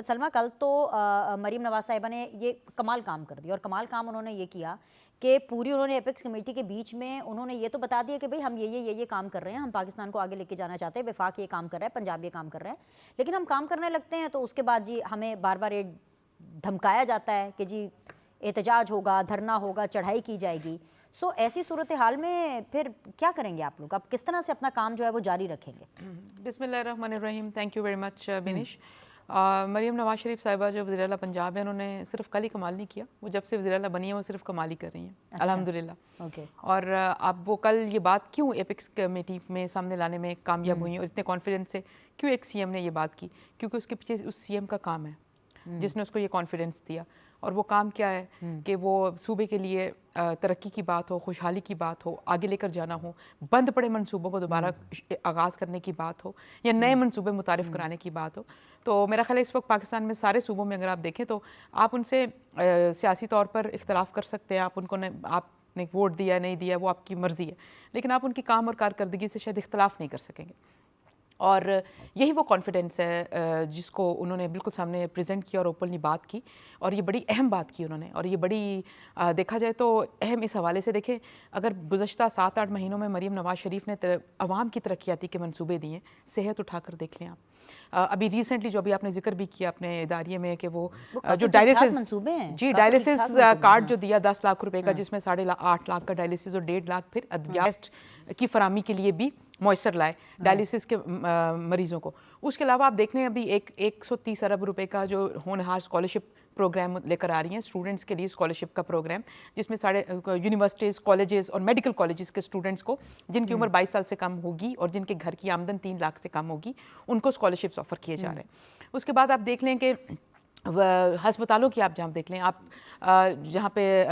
سلما کل تو مریم نواز صاحبہ نے یہ کمال کام کر دیا، اور کمال کام انہوں نے یہ کیا کہ پوری انہوں نے ایپیکس کمیٹی کے بیچ میں انہوں نے یہ تو بتا دیا کہ بھئی ہم یہ کام کر رہے ہیں، ہم پاکستان کو آگے لے کے جانا چاہتے ہیں، وفاق یہ کام کر رہا ہے، پنجاب یہ کام کر رہا ہے، لیکن ہم کام کرنے لگتے ہیں تو اس کے بعد جی ہمیں بار بار دھمکایا جاتا ہے کہ جی احتجاج ہوگا، دھرنا ہوگا، چڑھائی کی جائے گی. سو ایسی صورتحال میں پھر کیا کریں گے آپ لوگ؟ آپ کس طرح سے اپنا کام جو ہے وہ جاری رکھیں گے؟ بسم اللہ الرحمن الرحیم. Thank you very much Benish. Maryam Nawaz Sharif صاحبہ جو وزیر اعلیٰ پنجاب ہیں، انہوں نے صرف کل ہی کمال نہیں کیا، وہ جب سے وزیر اعلیٰ بنی ہیں وہ صرف کمال ہی کر رہی ہیں الحمدللہ. اور اب وہ کل یہ بات کیوں ایپیکس کمیٹی میں سامنے لانے میں کامیاب ہوئی ہیں اور اتنے کانفیڈنس سے کیوں ایک سی ایم نے یہ بات کی؟ کیونکہ اس کے پیچھے اس سی ایم کا کام ہے جس نے اس کو یہ کانفیڈنس دیا. اور وہ کام کیا ہے کہ وہ صوبے کے لیے ترقی کی بات ہو، خوشحالی کی بات ہو، آگے لے کر جانا ہو، بند پڑے منصوبوں کو دوبارہ آغاز کرنے کی بات ہو، یا نئے منصوبے متعارف کرانے کی بات ہو. تو میرا خیال ہے اس وقت پاکستان میں سارے صوبوں میں اگر آپ دیکھیں تو آپ ان سے سیاسی طور پر اختلاف کر سکتے ہیں، آپ نے ووٹ دیا نہیں دیا وہ آپ کی مرضی ہے، لیکن آپ ان کی کام اور کارکردگی سے شاید اختلاف نہیں کر سکیں گے. اور یہی وہ کانفیڈنس ہے جس کو انہوں نے بالکل سامنے پریزنٹ کیا اور اوپنلی بات کی، اور یہ بڑی اہم بات کی انہوں نے. اور یہ بڑی دیکھا جائے تو اہم اس حوالے سے دیکھیں، اگر گزشتہ 7-8 مہینوں میں مریم نواز شریف نے عوام کی ترقیاتی کے منصوبے دیے، صحت اٹھا کر دیکھ لیں آپ. ابھی ریسنٹلی جو ابھی آپ نے ذکر بھی کیا اپنے اداریے میں کہ وہ جو ڈائلیسس کارڈ جو دیا 10 لاکھ روپے کا، جس میں 8.5 لاکھ کا ڈائلیسس اور 1.5 لاکھ پھر ادویات کی فراہمی کے لیے بھی میسر لائے ڈائلیسس کے مریضوں کو. اس کے علاوہ آپ دیکھ لیں ابھی 130 ارب روپے کا جو ہونہار اسکالرشپ پروگرام لے کر آ رہی ہیں اسٹوڈنٹس کے لیے، اسکالرشپ کا پروگرام جس میں سارے یونیورسٹیز، کالجز اور میڈیکل کالجز کے اسٹوڈنٹس کو جن کی عمر 22 سال سے کم ہوگی اور جن کے گھر کی آمدن 3 لاکھ سے کم ہوگی، ان کو اسکالرشپس آفر کیے جا رہے ہیں. اس کے بعد آپ دیکھ لیں کہ ہسپتالوں کی آپ جہاں دیکھ لیں، آپ جہاں پہ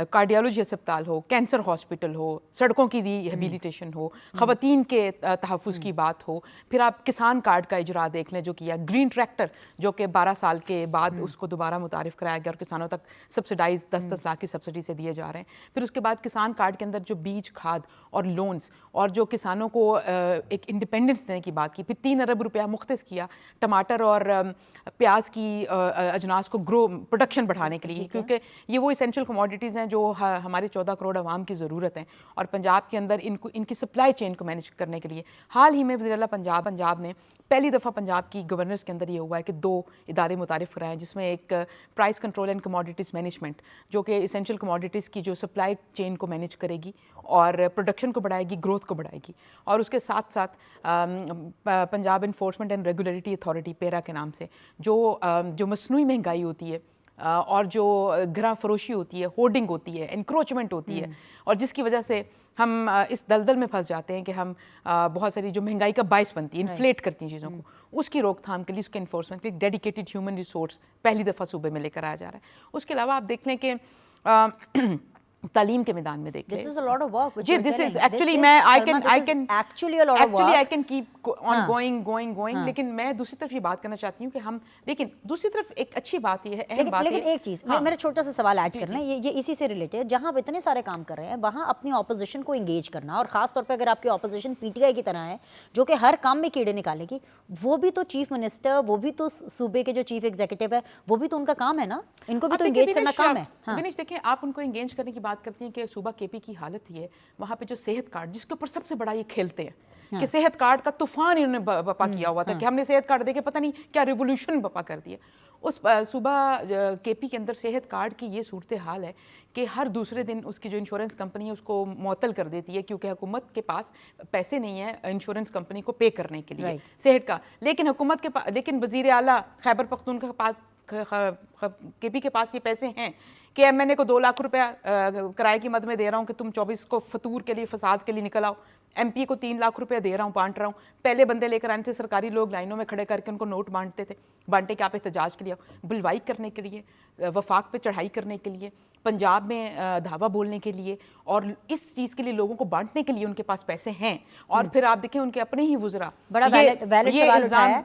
کارڈیالوجی اسپتال ہو، کینسر ہاسپٹل ہو، سڑکوں کی ریہیبلیٹیشن ہو، خواتین کے تحفظ کی بات ہو، پھر آپ کسان کارڈ کا اجرا دیکھ لیں جو کیا، گرین ٹریکٹر جو کہ 12 سال کے بعد اس کو دوبارہ متعارف کرایا گیا اور کسانوں تک سبسڈائز 10-10 لاکھ کی سبسڈی سے دیے جا رہے ہیں. پھر اس کے بعد کسان کارڈ کے اندر جو بیج، کھاد اور لونز اور جو کسانوں کو ایک انڈیپینڈنس دینے کی بات کی. پھر 3 ارب روپیہ مختص کیا ٹماٹر اور پیاز کی اجناس کو پروڈکشن بڑھانے کے لیے، کیونکہ یہ وہ اسینشل کموڈیٹیز ہیں جو ہمارے 14 کروڑ عوام کی ضرورت ہیں، اور پنجاب کے اندر ان کی سپلائی چین کو مینیج کرنے کے لیے حال ہی میں وزیر اعلیٰ پنجاب نے پہلی دفعہ پنجاب کی گورنرز کے اندر یہ ہوا ہے کہ 2 ادارے متعارف کرائے، جس میں ایک price control and commodities management جو کہ اسینشل کموڈیٹیز کی جو سپلائی چین کو مینیج کرے گی اور پروڈکشن کو بڑھائے گی، گروتھ کو بڑھائے گی. اور اس کے ساتھ ساتھ Punjab enforcement and regulatory authority PERA کے نام سے جو مصنوعی مہنگائی ہوتی ہے اور جو گراں فروشی ہوتی ہے، ہورڈنگ ہوتی ہے، انکروچمنٹ ہوتی ہے، اور جس کی وجہ سے ہم اس دلدل میں پھنس جاتے ہیں کہ ہم بہت ساری جو مہنگائی کا باعث بنتی ہے، انفلیٹ کرتی ہیں چیزوں کو، اس کی روک تھام کے لیے، اس کے انفورسمنٹ کے لیے ڈیڈیکیٹڈ ہیومن ریسورس پہلی دفعہ صوبے میں لے کر آیا جا رہا ہے. اس کے علاوہ آپ دیکھ لیں کہ تعلیم کے میدان میں دیکھ لیں. This is a lot of work which G you're this telling. is actually This میں is, I Salma, can this I is can actually a lot of work. actually I can keep on going. لیکن میں دوسری طرف یہ بات کرنا چاہتی ہوں کہ ہم لیکن دوسری طرف ایک اچھی بات یہ ہے، اہم بات لیکن ایک چیز میرا چھوٹا سا سوال ایڈ کر لیں، یہ اسی سے ریلیٹڈ، جہاں آپ اتنے سارے کام کر رہے ہیں وہاں اپنی اپوزیشن کو انگیج کرنا، اور خاص طور پہ اگر آپ کی اپوزیشن پی ٹی آئی کی طرح ہے جو کہ ہر کام میں کیڑے نکالے گی، وہ بھی تو چیف منسٹر، وہ بھی تو صوبے کے جو چیف ایگزیکٹو ہے، وہ بھی تو ان کا کام ہے نا، ان کو بھی تو انگیج کرنا کام ہے. دنیش دیکھیں، آپ ان کو انگیج کرنے کی بات کرتی ہیں کہ صوبہ کے پی کی حالت یہ ہے، وہاں پہ جو صحت کارڈ جس کے اوپر سب سے بڑا یہ کھیلتے ہیں کہ صحت کارڈ کا طوفان انہوں نے بپا کیا ہوا تھا کہ ہم نے صحت کارڈ دے کے پتہ نہیں کیا ریولوشن بپا کر دیا. اس صوبہ کے پی کے اندر صحت کارڈ کی یہ صورتحال ہے کہ ہر دوسرے دن اس کی جو انشورنس کمپنی ہے اس کو معطل کر دیتی ہے، کیونکہ حکومت کے پاس پیسے نہیں ہیں انشورنس کمپنی کو پے کرنے کے لیے صحت کا. لیکن وزیر اعلیٰ خیبر پختونخوا کے پی کے پاس یہ پیسے ہیں کہ ایم این اے کو 2 لاکھ روپیہ کرائے کی مد میں دے رہا ہوں کہ تم 24 کو فطور کے لیے، فساد کے لیے نکل آؤ. ایم پی کو 3 لاکھ روپیہ دے رہا ہوں، بانٹ رہا ہوں. پہلے بندے لے کر آنے تھے سرکاری لوگ، لائنوں میں کھڑے کر کے ان کو نوٹ بانٹے کہ آپ احتجاج کے لیے آؤ، بلوائی کرنے کے لیے، وفاق پہ چڑھائی کرنے کے لیے، پنجاب میں دھاوا بولنے کے لیے، اور اس چیز کے لیے لوگوں کو بانٹنے کے لیے ان کے پاس پیسے ہیں. اور پھر آپ دیکھیں ان کے اپنے ہی وزراء بڑا ویلڈ سوال اٹھایا ہے.